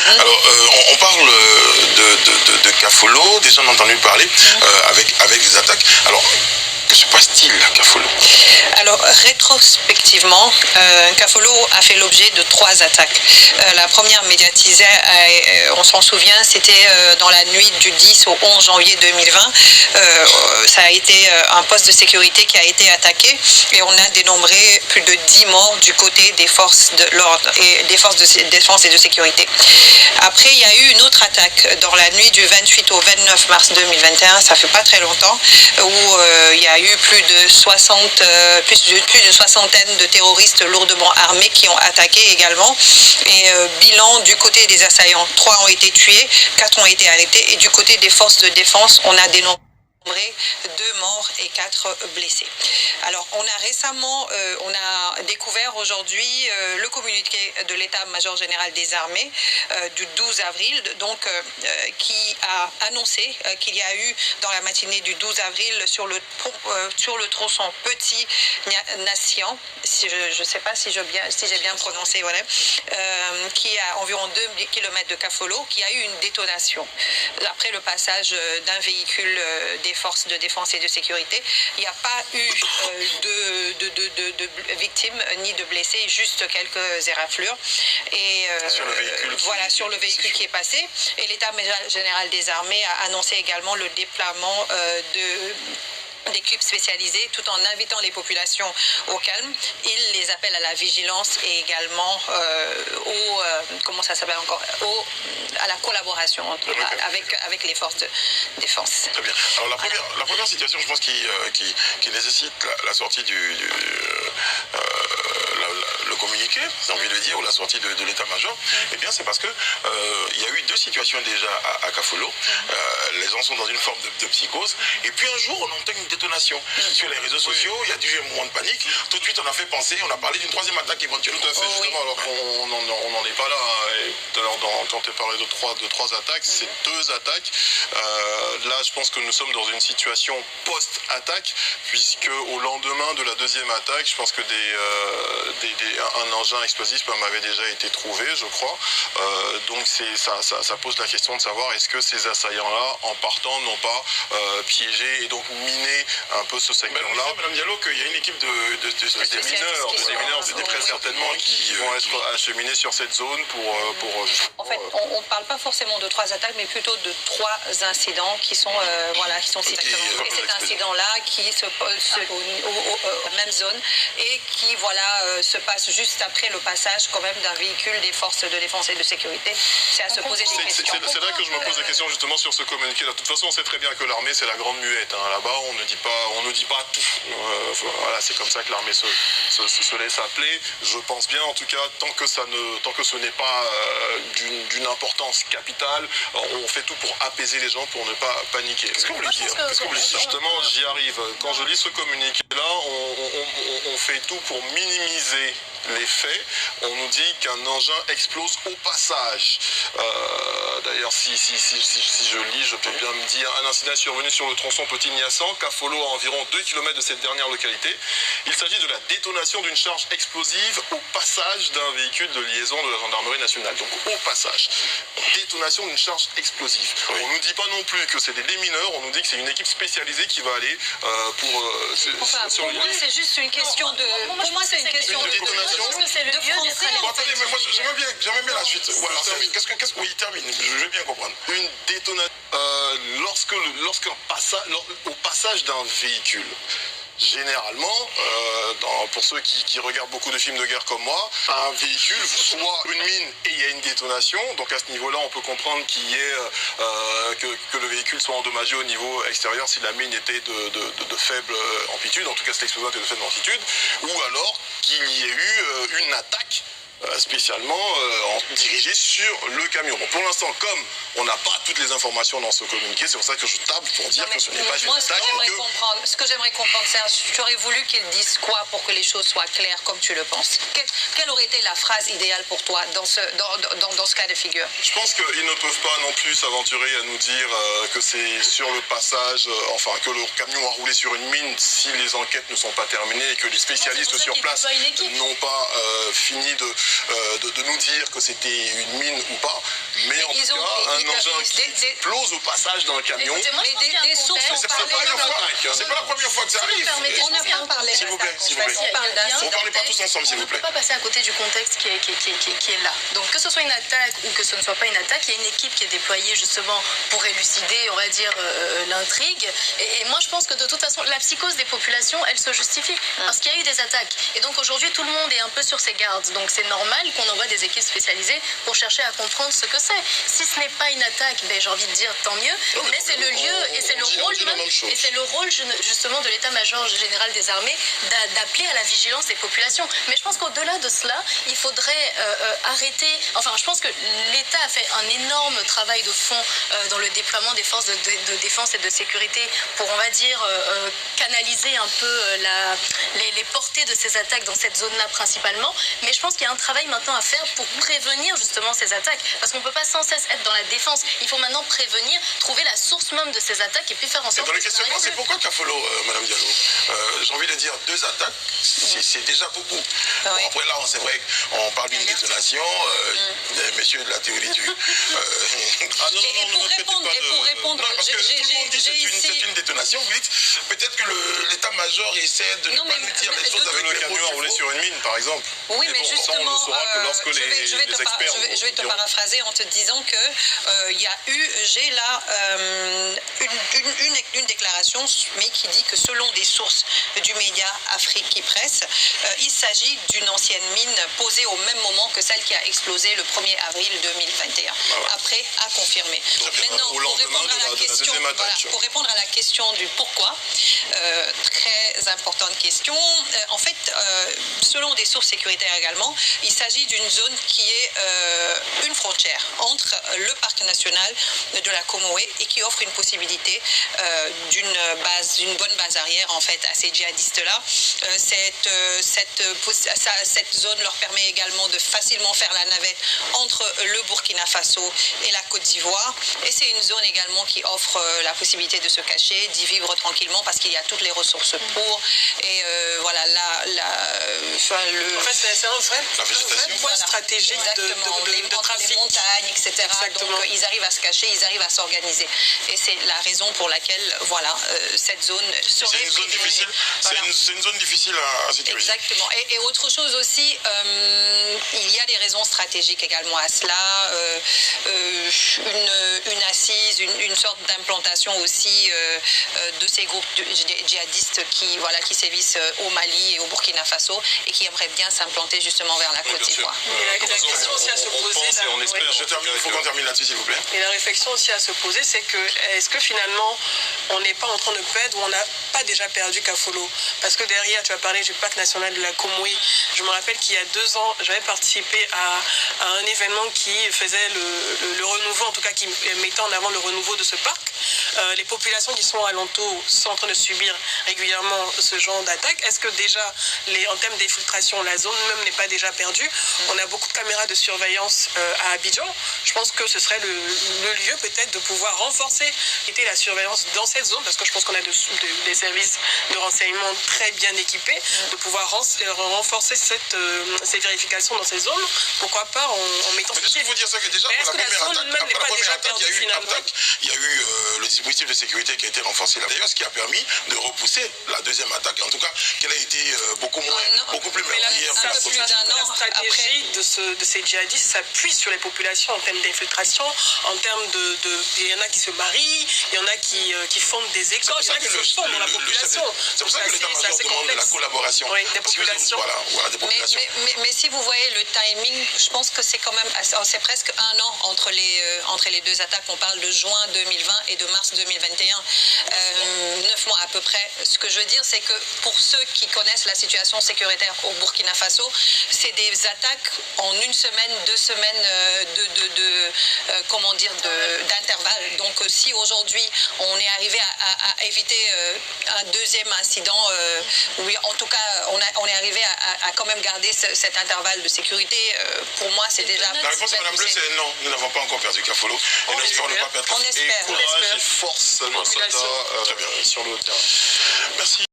Alors, on parle de Kafolo, déjà on a entendu parler avec des attaques. Alors, que se passe-t-il à Kafolo? Alors, rétrospectivement, Kafolo a fait l'objet de 3 attaques. La première médiatisée, on s'en souvient, c'était dans la nuit du 10 au 11 janvier 2020. Ça a été un poste de sécurité qui a été attaqué et on a dénombré plus de 10 morts du côté des forces de l'ordre et des forces de défense et de sécurité. Après, il y a eu une autre attaque dans la nuit du 28 au 29 mars 2021, ça fait pas très longtemps, où il y a eu plus d'une soixantaine de terroristes lourdement armés qui ont attaqué également. Et bilan du côté des assaillants, 3 ont été tués, 4 ont été arrêtés. Et du côté des forces de défense, on a dénombré 2 morts et 4 blessés. Alors, on a récemment, on a découvert aujourd'hui le communiqué de l'état-major général des armées du 12 avril, donc qui a annoncé qu'il y a eu dans la matinée du 12 avril sur le tronçon Petit-Nassian, je ne sais pas si j'ai bien prononcé, voilà, qui est à environ 2 km de Kafolo, qui a eu une détonation. Après le passage d'un véhicule des forces de défense et de sécurité, il n'y a pas eu de victimes ni de blessés, juste quelques éraflures. Et sur le véhicule qui est passé. Et l'état-major général des armées a annoncé également le déploiement d'équipes spécialisées tout en invitant les populations au calme. Il les appelle à la vigilance et également à la collaboration avec les forces de défense. Très bien. Alors la première situation, je pense, qui nécessite la sortie le communiqué, j'ai envie de dire, ou la sortie de l'état-major, eh bien c'est parce que il y a eu 2 situations déjà à Kafolo. Les gens sont dans une forme de psychose. Et puis un jour, on entend une détonation sur les réseaux sociaux. Il y a déjà un moment de panique. Tout de suite, on a fait penser, on a parlé d'une 3e attaque éventuellement. Tout à fait, justement. Alors on n'en est pas là. Et tout à l'heure, quand tu parlais de 3 attaques, c'est 2 attaques. Là, je pense que nous sommes dans une situation post-attaque, puisque au lendemain de la 2e attaque, je pense que un engin explosif m'avait déjà été trouvé, je crois. Donc ça pose la question de savoir est-ce que ces assaillants-là, en partant, n'ont pas piégé et donc miné un peu ce secteur-là. Madame Diallo, qu'il y a une équipe de mineurs, très certainement, qui vont être acheminés sur cette zone pour en fait, on ne parle pas forcément de 3 attaques, mais plutôt de 3 incidents qui sont cités. Et cet incident-là qui se pose aux même zone et qui se passe juste après le passage quand même d'un véhicule des forces de défense et de sécurité. C'est à se poser des questions. C'est là que je me pose la question justement sur ce communiqué. De toute façon, on sait très bien que l'armée, c'est la grande muette. Là-bas, on ne dit pas tout. Voilà, c'est comme ça que l'armée se laisse appeler. Je pense bien, en tout cas, tant que ce n'est pas d'une importance capitale, on fait tout pour apaiser les gens, pour ne pas paniquer. Qu'est-ce que vous voulez dire? Justement, j'y arrive. Quand je lis ce communiqué-là, on fait tout pour minimiser les faits. On nous dit qu'un engin explose au passage. D'ailleurs, si je lis, je peux bien me dire un incident est survenu sur le tronçon Petit-Niassan, Kafolo, à environ 2 km de cette dernière localité. Il s'agit de la détonation d'une charge explosive au passage d'un véhicule de liaison de la gendarmerie nationale. Donc au passage, détonation d'une charge explosive. Oui. On ne nous dit pas non plus que c'est des démineurs, on nous dit que c'est une équipe spécialisée qui va aller pour moi, c'est juste une question de... Pour moi, c'est une question de détonation. C'est le lieu attendez, mais moi j'aimerais bien la suite. Voilà, oui, termine. Je veux bien comprendre. Une détonation au passage d'un véhicule. Généralement, pour ceux qui regardent beaucoup de films de guerre comme moi, un véhicule, soit une mine et il y a une détonation, donc à ce niveau-là, on peut comprendre qu'il y ait que le véhicule soit endommagé au niveau extérieur si la mine était de faible amplitude, en tout cas si l'explosion était de faible amplitude, ou alors qu'il y ait eu une attaque spécialement dirigé sur le camion. Bon, pour l'instant, comme on n'a pas toutes les informations dans ce communiqué, c'est pour ça que je table pour dire que ce n'est pas une attaque. Ce que j'aimerais comprendre, Serge, j'aurais voulu qu'ils disent quoi pour que les choses soient claires comme tu le penses. Quelle aurait été la phrase idéale pour toi dans ce cas de figure? Je pense qu'ils ne peuvent pas non plus s'aventurer à nous dire que c'est sur le passage, que le camion a roulé sur une mine si les enquêtes ne sont pas terminées et que les spécialistes sur place n'ont pas fini de nous dire que c'était une mine ou pas. un engin qui explose au passage d'un camion. Écoutez, moi, je pense qu'il y a un des sources contexte. sont parlées. C'est pas la première fois que ça arrive. On n'a pas parlé. S'il vous plaît, s'il vous plaît. On parle d'un On parle pas tous ensemble, s'il On vous ne peut plaît. pas passer à côté du contexte qui est là. Donc que ce soit une attaque ou que ce ne soit pas une attaque, il y a une équipe qui est déployée justement pour élucider, on va dire, l'intrigue. Et moi je pense que de toute façon, la psychose des populations, elle se justifie parce qu'il y a eu des attaques. Et donc aujourd'hui, tout le monde est un peu sur ses gardes. Donc c'est normal qu'on envoie des équipes spécialisées pour chercher à comprendre ce que c'est. Si ce n'est pas une attaque, ben, j'ai envie de dire tant mieux, mais c'est le lieu et c'est le rôle même, et c'est le rôle justement de l'état-major général des armées d'appeler à la vigilance des populations. Mais je pense qu'au-delà de cela, il faudrait arrêter. Enfin, je pense que l'État a fait un énorme travail de fond dans le déploiement des forces de défense et de sécurité pour, on va dire, canaliser un peu les portées de ces attaques dans cette zone-là principalement. Mais je pense qu'il y a un travail maintenant à faire pour prévenir justement ces attaques. Parce qu'on ne peut pas sans cesse être dans la défense. Il faut maintenant prévenir, trouver la source même de ces attaques et puis faire en Et sorte dans le que ça questionnement, n'arrive c'est plus. pourquoi Kafolo, Madame Diallo, j'ai envie de dire 2 attaques, c'est déjà beaucoup. Ah oui. Bon, après là, c'est vrai qu'on parle d'une détonation, messieurs de la théorie du... Ah non, Et pour répondre, Non, parce que tout le monde dit j'ai que c'est ici... une détonation. Vous dites peut-être que l'état-major essaie de ne Non, pas mais nous dire les choses avec Le les mots camion a qu'il roulé faut. sur une mine, par exemple. Oui, mais bon, ça, on justement, ne saura que lorsque je vais les te experts je vais te diront. paraphraser en te disant que j'ai là une déclaration, mais qui dit que selon des sources du média Afrique qui presse, il s'agit d'une ancienne mine posée au même moment que celle qui a explosé le 1er avril 2021. Après, à confirmer. Maintenant, au lendemain de la deuxième attaque. pour répondre à la question du pourquoi, très importante question. En fait, selon des sources sécuritaires également, il s'agit d'une zone qui est une frontière entre le parc national de la Comoé et qui offre une possibilité d'une bonne base arrière en fait à ces djihadistes-là. Cette zone leur permet également de facilement faire la navette entre le Burkina Faso et la Côte d'Ivoire. Et c'est une zone également qui offre la possibilité de se cacher, d'y vivre tranquillement parce qu'il y a toutes les ressources pour. Et voilà, En fait, c'est un vrai point stratégique de trafic. Les montagnes, etc. Exactement. Donc, ils arrivent à se cacher, ils arrivent à s'organiser. Et c'est la raison pour laquelle, voilà, cette zone serait C'est une zone difficile. Voilà. C'est une zone difficile à sécuriser. Exactement. Et autre chose aussi, il y a des raisons stratégiques également à cela. Une assise, une sorte d'implantation aussi de ces groupes djihadistes qui sévissent au Mali et au Burkina Faso et qui aimeraient bien s'implanter justement vers la Côte bien sûr. d'Ivoire. Et la question aussi à se On poser, pense et on espère. Je termine, il faut qu'on termine là-dessus, s'il vous plaît. et la réflexion aussi à se poser, c'est que est-ce que finalement on n'est pas en train de perdre ou on n'a pas déjà perdu Kafolo? Parce que derrière, tu as parlé du parc national de la Comoé. Je me rappelle qu'il y a 2 ans, j'avais participé à un événement qui faisait le renouveau, en tout cas qui mettait en avant le renouveau de ce parc. Les populations qui sont alentours sont en train de subir régulièrement ce genre d'attaque. Est-ce que déjà, en termes d'infiltration, la zone même n'est pas déjà perdue? On a beaucoup de caméras de surveillance à Abidjan. Je pense que ce serait le lieu peut-être de pouvoir renforcer la surveillance dans cette zone, parce que je pense qu'on a des services de renseignement très bien équipés, de pouvoir renforcer ces vérifications dans ces zones. Pourquoi pas en mettant... Mais juste pour vous dire ça, que déjà, Mais pour est-ce la que la première zone attaque, même après n'est la pas première déjà attaque, il y a perdue eu une finalement? attaque, il y a eu le dispositif de sécurité qui a été renforcé là. D'ailleurs, ce qui a permis de repousser la deuxième attaque, en tout cas, qu'elle a été beaucoup plus Mais là, meurtrière. ça, un peu c'est plus la d'un an stratégie de ces djihadistes s'appuie sur les populations en termes d'infiltration, en termes il y en a qui se marient, il y en a qui fondent des écoles, il y en a qui se fondent dans la population. C'est pour ça que l'état-major demande de la collaboration. Oui, des Parce que populations. Voilà, des populations. Mais si vous voyez le timing, je pense que c'est quand même c'est presque un an entre les 2 attaques. On parle de juin 2020 et de mars 2021. 9 mois à peu près. Ce que je veux dire, c'est que pour ceux qui connaissent la situation sécuritaire au Burkina Faso, c'est des attaques en 1 semaine, 2 semaines d'intervalle. Donc si aujourd'hui on est arrivé à éviter un deuxième incident, oui, en tout cas on est arrivé à quand même garder cet intervalle de sécurité, pour moi c'est déjà... La réponse à Mme Bleu, c'est non, nous n'avons pas encore perdu Kafolo et nous espérons ne pas perdre On Kafolo. espère. Et courage et force à nos soldats Très bien. sur le terrain. Merci.